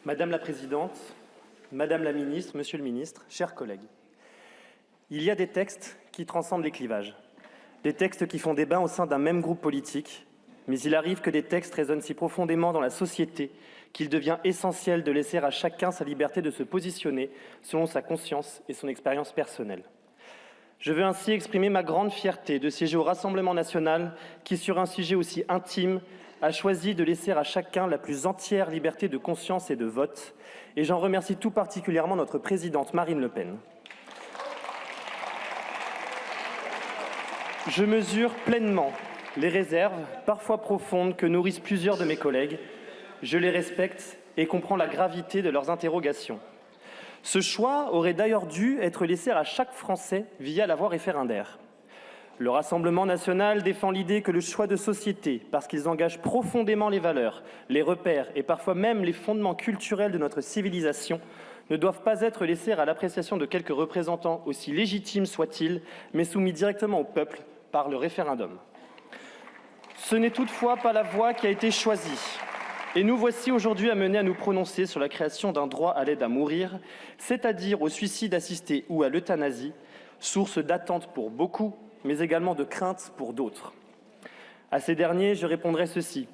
Madame la Présidente, Madame la Ministre, Monsieur le Ministre, chers collègues, il y a des textes qui transcendent les clivages, des textes qui font débat au sein d'un même groupe politique, mais il arrive que des textes résonnent si profondément dans la société qu'il devient essentiel de laisser à chacun sa liberté de se positionner selon sa conscience et son expérience personnelle. Je veux ainsi exprimer ma grande fierté de siéger au Rassemblement national qui, sur un sujet aussi intime, a choisi de laisser à chacun la plus entière liberté de conscience et de vote, et j'en remercie tout particulièrement notre présidente Marine Le Pen. Je mesure pleinement les réserves, parfois profondes, que nourrissent plusieurs de mes collègues. Je les respecte et comprends la gravité de leurs interrogations. Ce choix aurait d'ailleurs dû être laissé à chaque Français via la voie référendaire. Le Rassemblement national défend l'idée que le choix de société, parce qu'ils engagent profondément les valeurs, les repères et parfois même les fondements culturels de notre civilisation, ne doivent pas être laissés à l'appréciation de quelques représentants, aussi légitimes soient-ils, mais soumis directement au peuple par le référendum. Ce n'est toutefois pas la voie qui a été choisie. Et nous voici aujourd'hui amenés à nous prononcer sur la création d'un droit à l'aide à mourir, c'est-à-dire au suicide assisté ou à l'euthanasie, source d'attente pour beaucoup, mais également de crainte pour d'autres. À ces derniers, je répondrai ceci.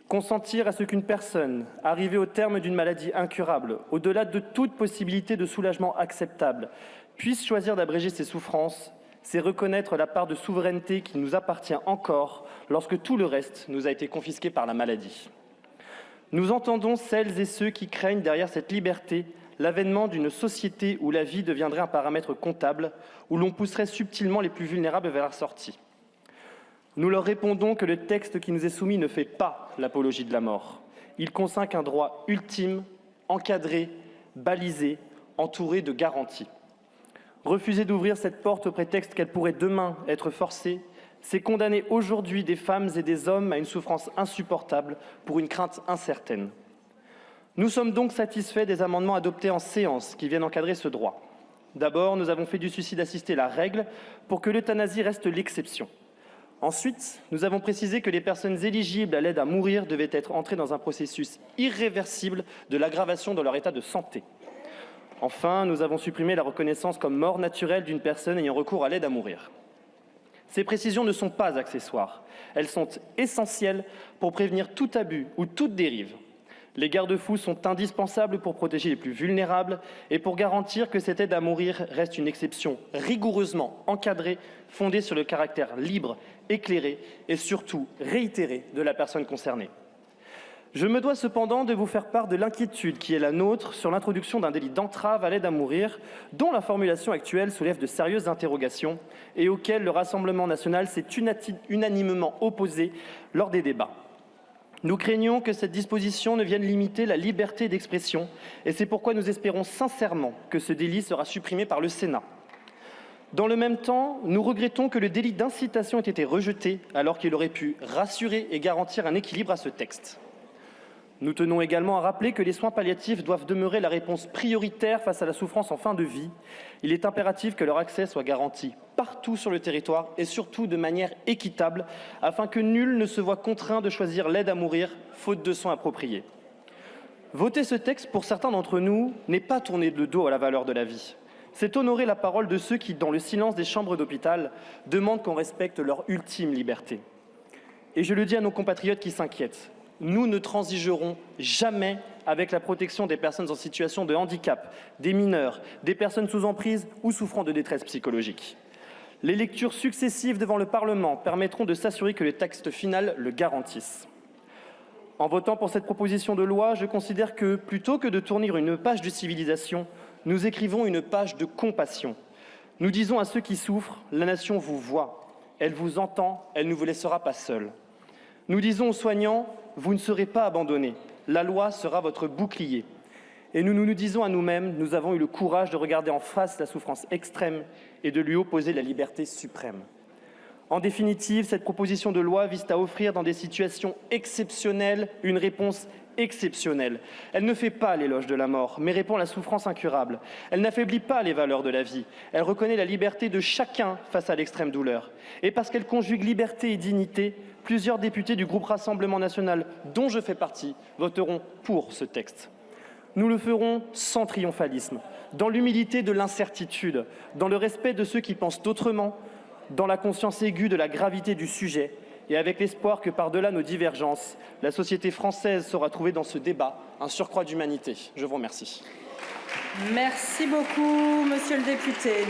Consentir à ce qu'une personne, arrivée au terme d'une maladie incurable, au-delà de toute possibilité de soulagement acceptable, puisse choisir d'abréger ses souffrances, c'est reconnaître la part de souveraineté qui nous appartient encore lorsque tout le reste nous a été confisqué par la maladie. Nous entendons celles et ceux qui craignent derrière cette liberté l'avènement d'une société où la vie deviendrait un paramètre comptable, où l'on pousserait subtilement les plus vulnérables vers la sortie. Nous leur répondons que le texte qui nous est soumis ne fait pas l'apologie de la mort. Il consacre un droit ultime, encadré, balisé, entouré de garanties. Refuser d'ouvrir cette porte au prétexte qu'elle pourrait demain être forcée, c'est condamner aujourd'hui des femmes et des hommes à une souffrance insupportable pour une crainte incertaine. Nous sommes donc satisfaits des amendements adoptés en séance qui viennent encadrer ce droit. D'abord, nous avons fait du suicide assisté la règle pour que l'euthanasie reste l'exception. Ensuite, nous avons précisé que les personnes éligibles à l'aide à mourir devaient être entrées dans un processus irréversible de l'aggravation de leur état de santé. Enfin, nous avons supprimé la reconnaissance comme mort naturelle d'une personne ayant recours à l'aide à mourir. Ces précisions ne sont pas accessoires. Elles sont essentielles pour prévenir tout abus ou toute dérive. Les garde-fous sont indispensables pour protéger les plus vulnérables et pour garantir que cette aide à mourir reste une exception rigoureusement encadrée, fondée sur le caractère libre, éclairé et surtout réitéré de la personne concernée. Je me dois cependant de vous faire part de l'inquiétude qui est la nôtre sur l'introduction d'un délit d'entrave à l'aide à mourir, dont la formulation actuelle soulève de sérieuses interrogations et auquel le Rassemblement national s'est unanimement opposé lors des débats. Nous craignons que cette disposition ne vienne limiter la liberté d'expression et c'est pourquoi nous espérons sincèrement que ce délit sera supprimé par le Sénat. Dans le même temps, nous regrettons que le délit d'incitation ait été rejeté alors qu'il aurait pu rassurer et garantir un équilibre à ce texte. Nous tenons également à rappeler que les soins palliatifs doivent demeurer la réponse prioritaire face à la souffrance en fin de vie. Il est impératif que leur accès soit garanti partout sur le territoire et surtout de manière équitable, afin que nul ne se voie contraint de choisir l'aide à mourir, faute de soins appropriés. Voter ce texte, pour certains d'entre nous, n'est pas tourner le dos à la valeur de la vie. C'est honorer la parole de ceux qui, dans le silence des chambres d'hôpital, demandent qu'on respecte leur ultime liberté. Et je le dis à nos compatriotes qui s'inquiètent. Nous ne transigerons jamais avec la protection des personnes en situation de handicap, des mineurs, des personnes sous emprise ou souffrant de détresse psychologique. Les lectures successives devant le Parlement permettront de s'assurer que le texte final le garantisse. En votant pour cette proposition de loi, je considère que, plutôt que de tourner une page de civilisation, nous écrivons une page de compassion. Nous disons à ceux qui souffrent, la nation vous voit, elle vous entend, elle ne vous laissera pas seuls. Nous disons aux soignants, vous ne serez pas abandonnés, la loi sera votre bouclier. Et nous disons à nous-mêmes, nous avons eu le courage de regarder en face la souffrance extrême et de lui opposer la liberté suprême. En définitive, cette proposition de loi vise à offrir dans des situations exceptionnelles une réponse exceptionnelle. Elle ne fait pas l'éloge de la mort, mais répond à la souffrance incurable. Elle n'affaiblit pas les valeurs de la vie. Elle reconnaît la liberté de chacun face à l'extrême douleur. Et parce qu'elle conjugue liberté et dignité, plusieurs députés du groupe Rassemblement national, dont je fais partie, voteront pour ce texte. Nous le ferons sans triomphalisme, dans l'humilité de l'incertitude, dans le respect de ceux qui pensent autrement, dans la conscience aiguë de la gravité du sujet et avec l'espoir que par-delà nos divergences, la société française saura trouver dans ce débat un surcroît d'humanité. Je vous remercie. Merci beaucoup, monsieur le député.